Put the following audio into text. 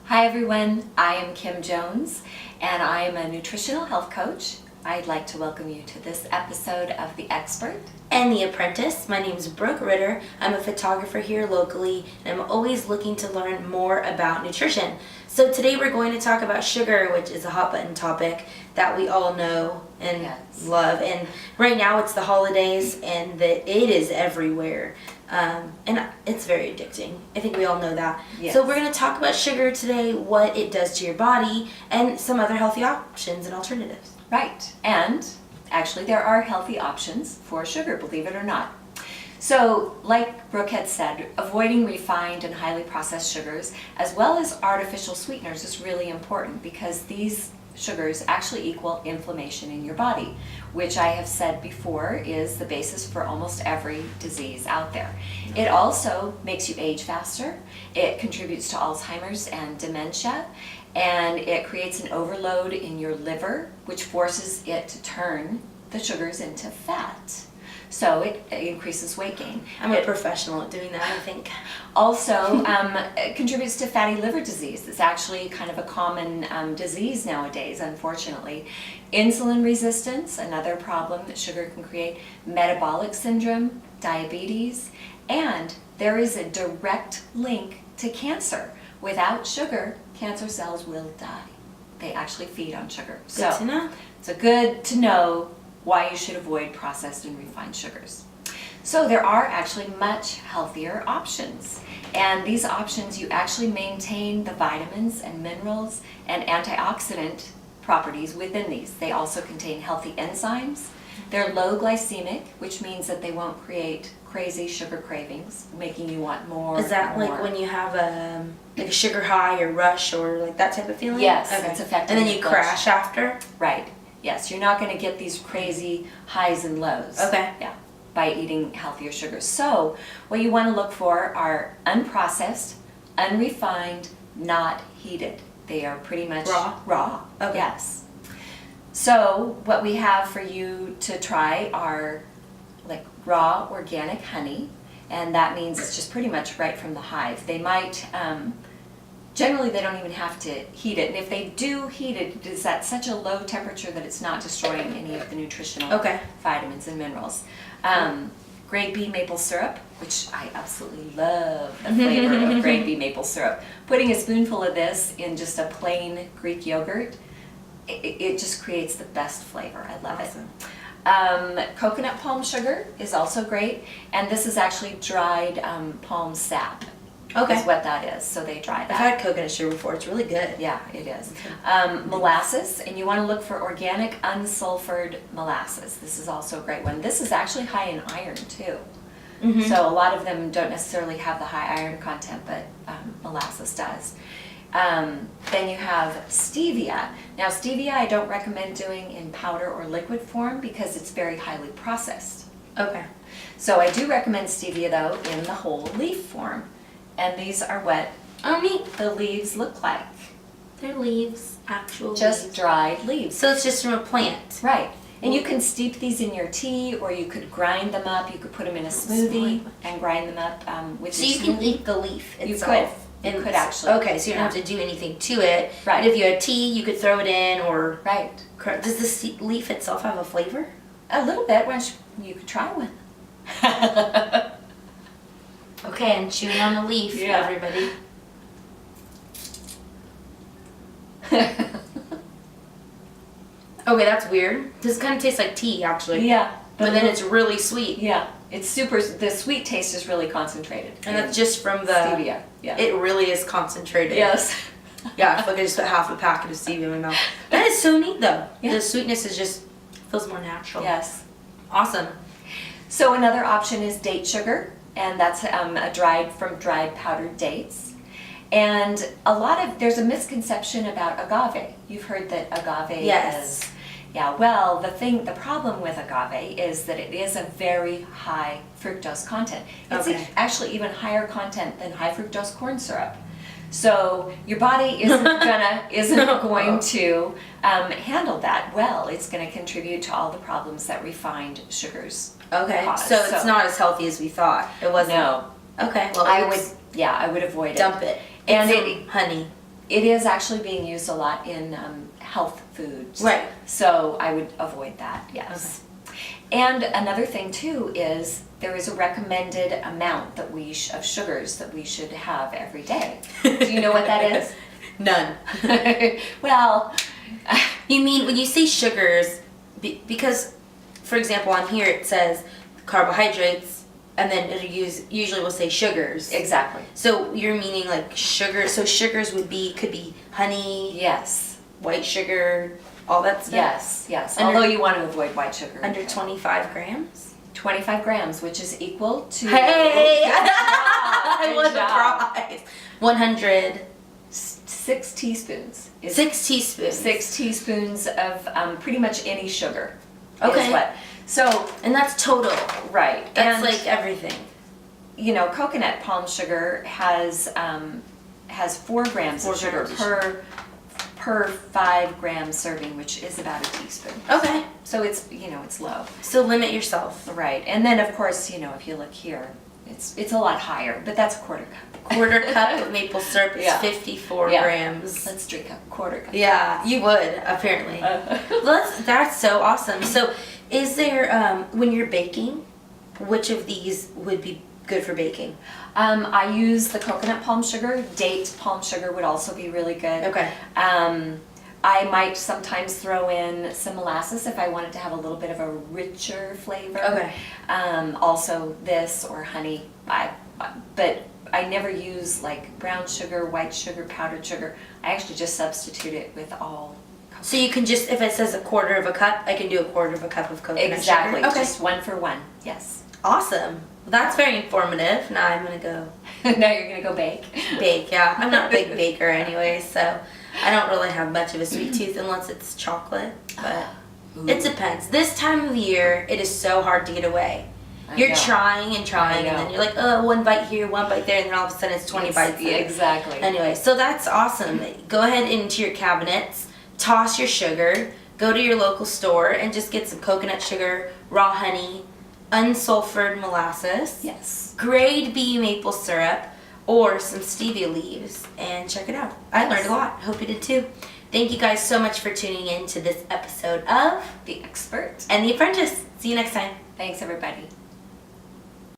Hi everyone, I am Kim Jones and I am a nutritional health coach. I'd like to welcome you to this episode of The Expert and The Apprentice. My name is Brooke Ritter. I'm a photographer here locally and I'm always looking to learn more about nutrition. So today we're going to talk about sugar, which is a hot button topic that we all know and love. And right now it's the holidays and it is everywhere. And it's very addicting. I think we all know that. Yes. So we're going to talk about sugar today, what it does to your body, and some other healthy options and alternatives. Right, and actually there are healthy options for sugar, believe it or not. So, like Brooke had said, avoiding refined and highly processed sugars as well as artificial sweeteners is really important because these sugars actually equal inflammation in your body, which I have said before is the basis for almost every disease out there. It also makes you age faster, it contributes to Alzheimer's and dementia, and it creates an overload in your liver, which forces it to turn the sugars into fat. So it increases weight gain. I'm a professional at doing that, I think. Also, it contributes to fatty liver disease. It's actually kind of a common disease nowadays, unfortunately. Insulin resistance, another problem that sugar can create, metabolic syndrome, diabetes, and there is a direct link to cancer. Without sugar, cancer cells will die. They actually feed on sugar. Good to know. So good to know why you should avoid processed and refined sugars. So there are actually much healthier options. And these options, you actually maintain the vitamins and minerals and antioxidant properties within these. They also contain healthy enzymes. They're low glycemic, which means that they won't create crazy sugar cravings, making you want more. Is that like when you have a sugar high or rush or like that type of feeling? Yes, okay. It's affecting. And then you crash after? Right. Yes, you're not going to get these crazy highs and lows. Okay. Yeah, by eating healthier sugars. So what you want to look for are unprocessed, unrefined, not heated. They are pretty much raw. Okay. Yes. So what we have for you to try are like raw organic honey, and that means it's just pretty much right from the hive. They might, generally they don't even have to heat it, and if they do heat it, it is at such a low temperature that it's not destroying any of the nutritional vitamins and minerals. Grade B maple syrup, which I absolutely love the flavor of grade B maple syrup. Putting a spoonful of this in just a plain Greek yogurt, it just creates the best flavor. I love it. Coconut palm sugar is also great, and this is actually dried palm sap. Is what that is. So they dry that. I've had coconut sugar before. It's really good. Yeah, it is. Molasses, and you want to look for organic unsulfured molasses. This is also a great one. This is actually high in iron too. So a lot of them don't necessarily have the high iron content, but molasses does. Then you have stevia. Now stevia I don't recommend doing in powder or liquid form because it's very highly processed. Okay. So I do recommend stevia though in the whole leaf form. And these are what the leaves look like. They're leaves, actual just leaves. Dried leaves. So it's just from a plant. Right. And you can steep these in your tea, or you could grind them up. You could put them in a smoothie and grind them up with so your you can eat the leaf itself. You could actually. Okay, so you don't have to do anything to it. Right. But if you had tea, you could throw it in or... Right. Does the leaf itself have a flavor? A little bit. You could try one. Okay, and chewing on the leaf, everybody. Okay, that's weird. This kind of tastes like tea, actually. Yeah. But then it's really sweet. Yeah. It's super, the sweet taste is really concentrated. And that's just from the... stevia. Yeah. It really is concentrated. Yes. Yeah, I feel like I just put half a packet of stevia in my mouth. That is so neat, though. Yeah. The sweetness is just, feels more natural. Yes. Awesome. So another option is date sugar, and that's from dried powdered dates. And there's a misconception about agave. You've heard that agave is... Yeah, well, the problem with agave is that it is a very high fructose content. It's actually even higher content than high fructose corn syrup. So your body isn't going to handle that well. It's going to contribute to all the problems that refined sugars cause. So it's not as healthy as we thought. It wasn't. No. Okay. Well, I would avoid it. Dump it. And honey. It is actually being used a lot in health foods. Right. So I would avoid that, yes. And another thing too is there is a recommended amount that of sugars that we should have every day. Do you know what that is? None. Well, You mean when you say sugars, because, for example, on here it says carbohydrates, and then it usually will say sugars. exactly. So you're meaning like sugar. So sugars could be honey, Yes. white sugar, all that stuff. Yes. Under- Although you want to avoid white sugar. Under 25 grams. 25 grams, which is equal to. Hey! Good job, I good won the job. prize. 100. 6 teaspoons. Is 6 teaspoons. 6 teaspoons of pretty much any sugar. Okay. Is what. So, And that's total. right. That's and, like everything. you know, coconut palm sugar has 4 grams 4 of sugar grams. per 5 gram serving, which is about a teaspoon. Okay. So it's, you know, it's low. So limit yourself. Right. And then of course, you know, if you look here, it's a lot higher, but that's a quarter cup. Quarter cup of maple syrup is Yeah. 54 Yeah. grams. Let's drink a quarter cup. Yeah, you would, apparently. That's so awesome. So is there, when you're baking, which of these would be good for baking? I use the coconut palm sugar. Date palm sugar would also be really good. Okay. I might sometimes throw in some molasses if I wanted to have a little bit of a richer flavor. Okay. Also this or honey. But I never use like brown sugar, white sugar, powdered sugar. I actually just substitute it with all. So you can just, if it says a quarter of a cup, I can do a quarter of a cup of coconut Exactly. sugar. Okay. Just 1 for 1. Yes. Awesome. Well, that's very informative. Now I'm going to go Now you're gonna go bake. bake. Yeah, I'm not a big baker anyway, so I don't really have much of a sweet tooth unless it's chocolate. But it depends. This time of year, it is so hard to get away. You're know. trying and trying, and then you're like, oh, 1 bite here, 1 bite there, and then all of a sudden it's 20 bites. Yeah, exactly. Anyway, so that's awesome. Go ahead into your cabinets, toss your sugar, go to your local store, and just get some coconut sugar, raw honey, unsulfured molasses, Yes. grade B maple syrup, or some stevia leaves, and check it out. I learned a lot. Hope you did too. Thank you guys so much for tuning in to this episode of The Expert. And the Apprentice. See you next time. Thanks, everybody.